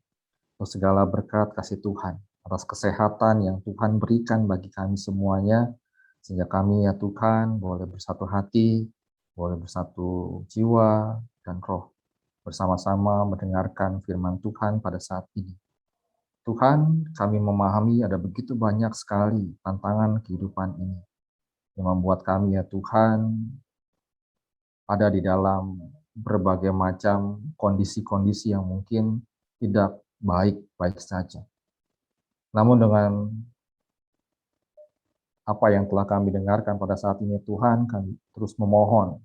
untuk segala berkat kasih Tuhan, atas kesehatan yang Tuhan berikan bagi kami semuanya, sehingga kami ya Tuhan boleh bersatu hati, boleh bersatu jiwa dan roh, bersama-sama mendengarkan firman Tuhan pada saat ini. Tuhan, kami memahami ada begitu banyak sekali tantangan kehidupan ini, yang membuat kami ya Tuhan ada di dalam berbagai macam kondisi-kondisi yang mungkin tidak baik-baik saja. Namun dengan apa yang telah kami dengarkan pada saat ini Tuhan, kami terus memohon,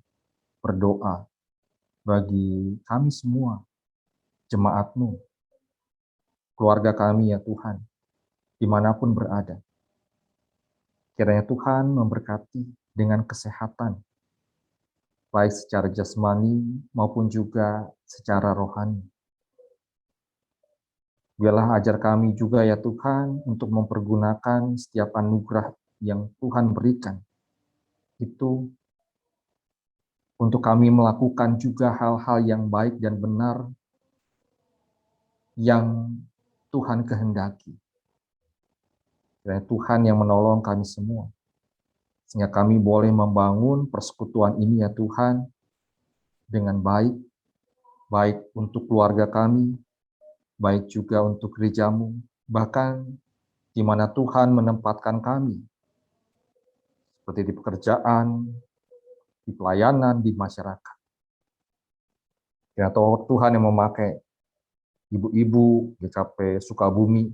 berdoa bagi kami semua, jemaat-Mu, keluarga kami ya Tuhan, dimanapun berada. Kiranya Tuhan memberkati dengan kesehatan, baik secara jasmani maupun juga secara rohani. Biarlah ajar kami juga ya Tuhan untuk mempergunakan setiap anugerah yang Tuhan berikan. Itu untuk kami melakukan juga hal-hal yang baik dan benar yang Tuhan kehendaki. Kiranya Tuhan yang menolong kami semua. Sehingga kami boleh membangun persekutuan ini ya Tuhan dengan baik, baik untuk keluarga kami, baik juga untuk gereja-Mu, bahkan di mana Tuhan menempatkan kami, seperti di pekerjaan, di pelayanan, di masyarakat. Ya Tuhan yang memakai ibu-ibu GKP Sukabumi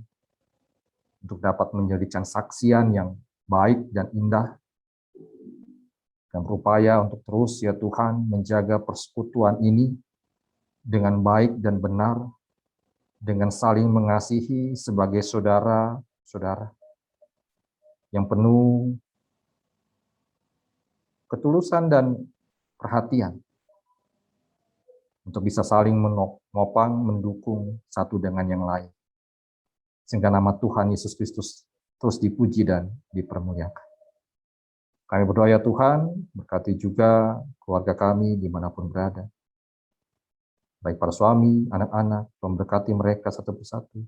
untuk dapat menjadikan saksian yang baik dan indah, dan berupaya untuk terus ya Tuhan menjaga persekutuan ini dengan baik dan benar, dengan saling mengasihi sebagai saudara-saudara yang penuh ketulusan dan perhatian untuk bisa saling menopang, mendukung satu dengan yang lain. Sehingga nama Tuhan Yesus Kristus terus dipuji dan dipermuliakan. Kami berdoa ya Tuhan, berkati juga keluarga kami dimanapun berada. Baik para suami, anak-anak, memberkati mereka satu persatu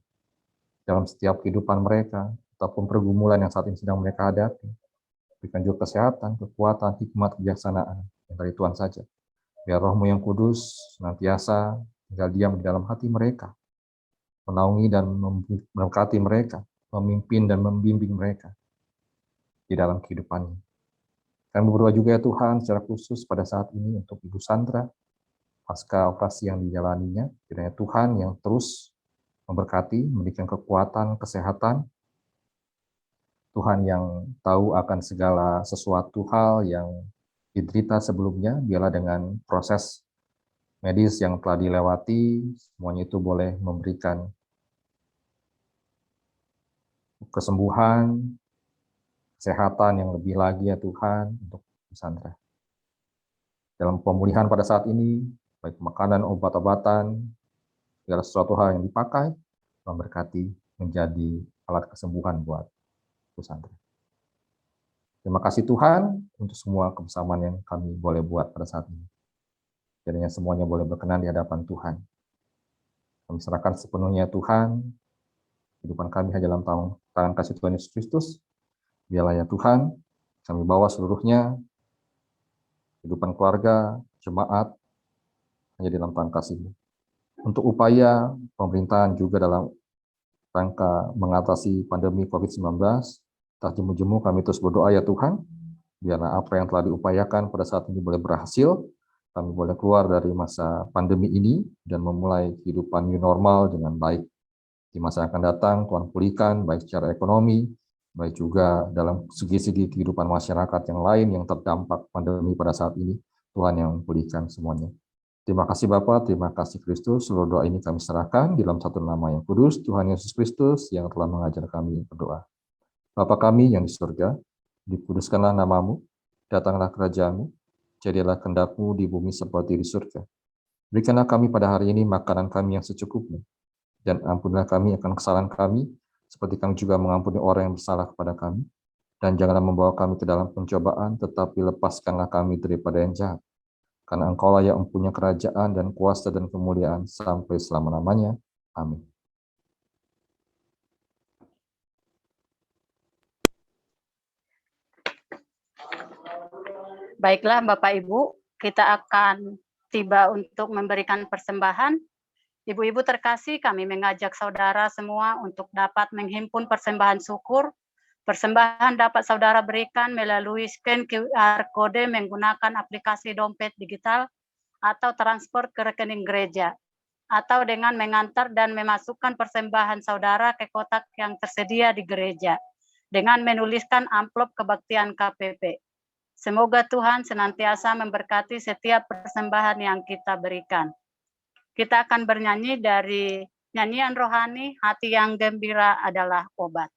dalam setiap kehidupan mereka, ataupun pergumulan yang saat ini sedang mereka hadapi. Berikan juga kesehatan, kekuatan, hikmat, kebijaksanaan yang dari Tuhan saja. Biar Roh-Mu yang kudus senantiasa tinggal diam di dalam hati mereka, menaungi dan memberkati mereka, memimpin dan membimbing mereka di dalam kehidupannya. Kami berdoa juga ya Tuhan secara khusus pada saat ini untuk Ibu Sandra, pasca operasi yang dijalaninya, kiranya Tuhan yang terus memberkati, memberikan kekuatan, kesehatan, Tuhan yang tahu akan segala sesuatu hal yang diderita sebelumnya, biarlah dengan proses medis yang telah dilewati, semuanya itu boleh memberikan kesembuhan, kesehatan yang lebih lagi ya Tuhan untuk Sandra. Dalam pemulihan pada saat ini, baik makanan, obat-obatan, segala sesuatu hal yang dipakai, memberkati menjadi alat kesembuhan buat Sandra. Terima kasih Tuhan untuk semua kebersamaan yang kami boleh buat pada saat ini. Jadinya semuanya boleh berkenan di hadapan Tuhan. Kami serahkan sepenuhnya Tuhan, kehidupan kami hanya dalam tangan kasih Tuhan Yesus Kristus. Biarlah ya Tuhan, kami bawa seluruhnya, kehidupan keluarga, jemaat, hanya dalam tangan kasih-Mu. Untuk upaya pemerintahan juga dalam rangka mengatasi pandemi COVID-19, tak jemu-jemu kami terus berdoa ya Tuhan, biarlah apa yang telah diupayakan pada saat ini boleh berhasil, kami boleh keluar dari masa pandemi ini dan memulai kehidupan new normal dengan baik. Di masa yang akan datang, Tuhan pulihkan baik secara ekonomi, baik juga dalam segi-segi kehidupan masyarakat yang lain yang terdampak pandemi pada saat ini, Tuhan yang pulihkan semuanya. Terima kasih Bapa, terima kasih Kristus, seluruh doa ini kami serahkan di dalam satu nama yang kudus, Tuhan Yesus Kristus yang telah mengajar kami berdoa. Bapa kami yang di surga, dikuduskanlah nama-Mu, datanglah kerajaan-Mu, jadilah kehendak-Mu di bumi seperti di surga. Berikanlah kami pada hari ini makanan kami yang secukupnya, dan ampunilah kami akan kesalahan kami, seperti kami juga mengampuni orang yang bersalah kepada kami. Dan janganlah membawa kami ke dalam pencobaan, tetapi lepaskanlah kami daripada yang jahat. Karena Engkau-lah yang mempunyai kerajaan dan kuasa dan kemuliaan sampai selama-lamanya. Amin. Baiklah Bapak Ibu, kita akan tiba untuk memberikan persembahan. Ibu-ibu terkasih, kami mengajak saudara semua untuk dapat menghimpun persembahan syukur. Persembahan dapat saudara berikan melalui scan QR kode menggunakan aplikasi dompet digital atau transfer ke rekening gereja, atau dengan mengantar dan memasukkan persembahan saudara ke kotak yang tersedia di gereja, dengan menuliskan amplop kebaktian KPP. Semoga Tuhan senantiasa memberkati setiap persembahan yang kita berikan. Kita akan bernyanyi dari nyanyian rohani, Hati yang Gembira Adalah Obat.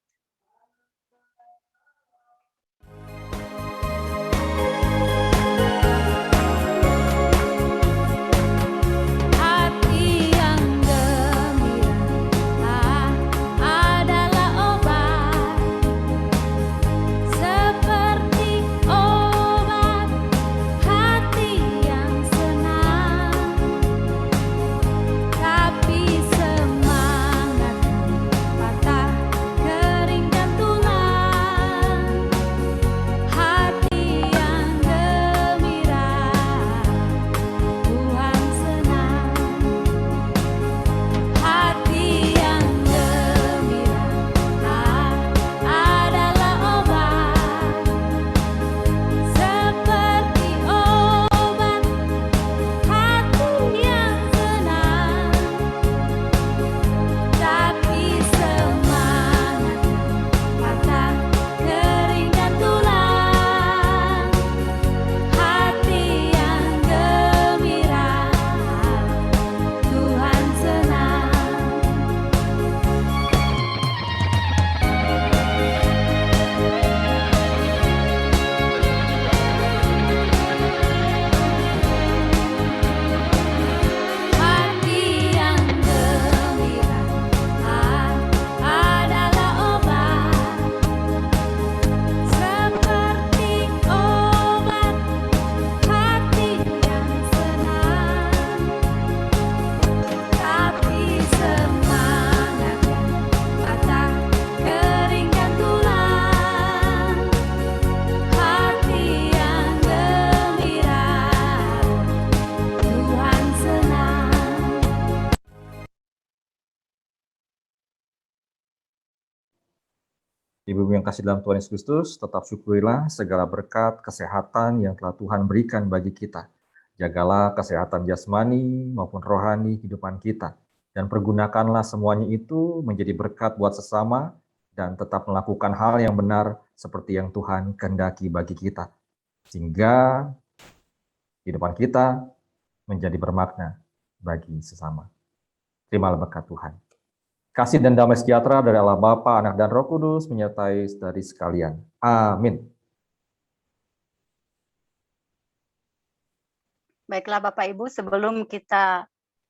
Tapi semangat patah Ibu-ibu yang kasih dalam Tuhan Yesus Kristus, tetap syukurilah segala berkat kesehatan yang telah Tuhan berikan bagi kita. Jagalah kesehatan jasmani maupun rohani kehidupan kita. Dan pergunakanlah semuanya itu menjadi berkat buat sesama dan tetap melakukan hal yang benar seperti yang Tuhan kehendaki bagi kita. Sehingga kehidupan kita menjadi bermakna bagi sesama. Terimalah berkat Tuhan. Kasih dan damai sejahtera dari Allah Bapa, Anak, dan Roh Kudus menyertai saudari sekalian. Amin. Baiklah Bapak Ibu, sebelum kita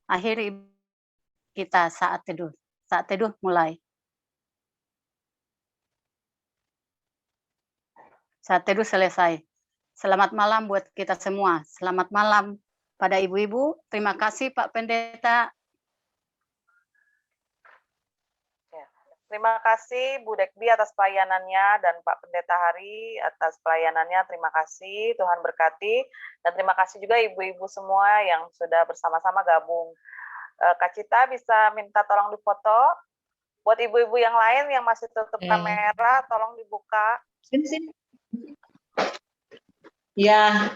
akhiri kita saat teduh. Saat teduh mulai. Saat teduh selesai. Selamat malam buat kita semua. Selamat malam pada ibu-ibu. Terima kasih Pak Pendeta. Terima kasih Bu Dekbi atas pelayanannya dan Pak Pendeta Hari atas pelayanannya. Terima kasih, Tuhan berkati. Dan terima kasih juga ibu-ibu semua yang sudah bersama-sama gabung. Kak Cita bisa minta tolong difoto. Buat ibu-ibu yang lain yang masih tutup kamera, tolong dibuka. Sini. Ya,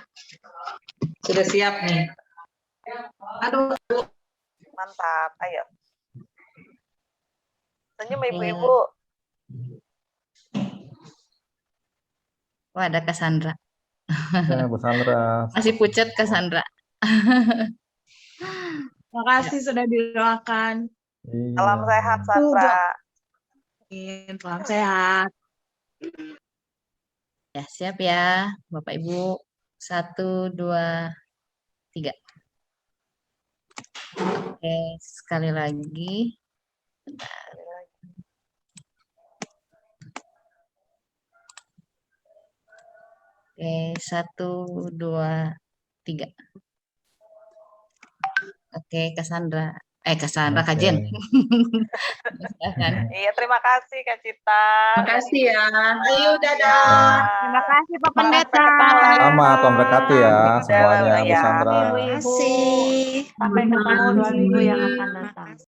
sudah siap nih. Aduh. Mantap, ayo. Senyum ibu-ibu. Wah, ada Cassandra. Ya, Bu Sandra. Masih pucat Cassandra. Terima kasih sudah didoakan. Iya. Salam sehat, Sandra. Salam sehat. Ya, siap ya, Bapak Ibu. 1, 2, 3. Oke, sekali lagi. Oke, 1, 2, 3. Oke, Cassandra. Cassandra, Oke. Kak Jen. Iya, terima kasih Kak Cita. Terima kasih ya. Ayo, dadah. Terima kasih Pak Pendeta. Sama, Tuhan berkati ya semuanya, Bu Ya. Sandra. Ibu-ibu. kasih. Sampai ketemu 2 minggu yang akan datang.